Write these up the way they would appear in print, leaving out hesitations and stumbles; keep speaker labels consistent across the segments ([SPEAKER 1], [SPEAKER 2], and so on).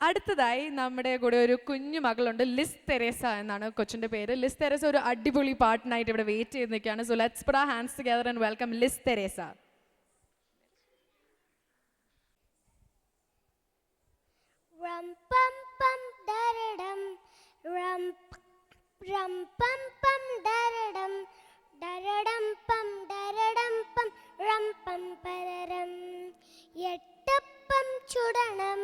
[SPEAKER 1] അടുത്തതായി നമ്മുടെ കൂടെ ഒരു കുഞ്ഞു മകളുണ്ട്, ലിസ് തെരേസ എന്നാണ് കൊച്ചിന്റെ പേര്. ലിസ് തെരേസ ഒരു അടിപൊളി പാട്ടിനായിട്ട് ഇവിടെ വെയിറ്റ് ചെയ്ത് നിൽക്കുകയാണ്. So let's put our hands together and welcome Liz Teresa.
[SPEAKER 2] Rum pum pum daradum, rum rum pum pum daradum, daradum pum rum pum pararam. Yettappam chudanam,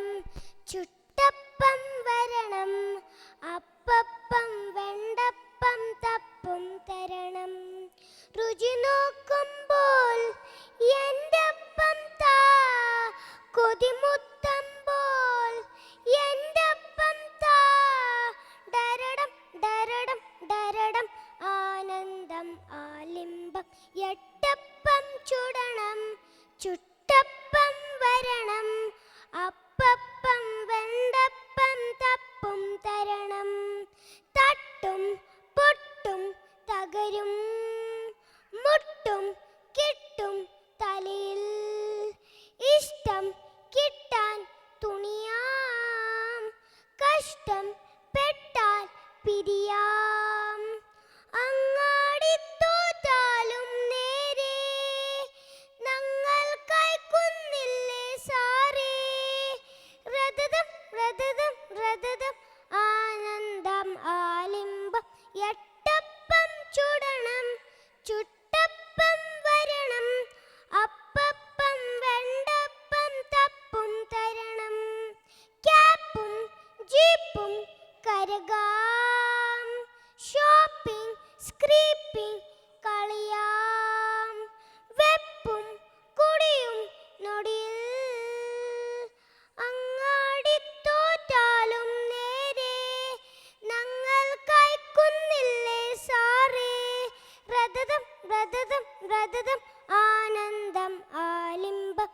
[SPEAKER 2] chuttappam varanam, appappam vendappam tappum taranam. രുചി നോക്കുമ്പോൾ എന്റപ്പം താ, കൊതിമുത്തമ്പോൾ എന്റപ്പം താ, ഡരടം ഡരടം ഡരടം ആനന്ദം ആലിംബം. എട്ടപ്പം ചുടണം, ചുട്ടപ്പം വരണം, അപ്പപ്പം വെണ്ടപ്പം തപ്പും തരണം. തട്ടും പൊട്ടും തകരും, മുട്ടും കിട്ടും തലയിൽ, ഇഷ്ടം കിട്ടാൻ തുണിയാം, കഷ്ടം പെട്ടാൽ പിരിയാം. അങ്ങാടിത്തോറ്റാലും നേരെ ഞങ്ങൾ കൈക്കുന്നില്ലേ സാറേ, രഥതം രഥതം രഥതം ആനന്ദം ആലിംബം. എട്ടപ്പം ചുടണം, ചുട്ടപ്പം വരണം, അപ്പപ്പം വെണ്ടപ്പം തപ്പും തരണം. ക്യാപ്പും ജീപ്പും കരകാം, ഷോപ്പിംഗ് സ്ക്രീപ്പിംഗ് കളിയാം, വെപ്പും കുടിയും നൊടിയിൽ. അങ്ങാടിത്തോറ്റാലും നേരെ ഞങ്ങൾ കൈക്കുന്നില്ലേ സാറേ, രഥതം രഥതം രഥതം ആനന്ദം ആലിംബം.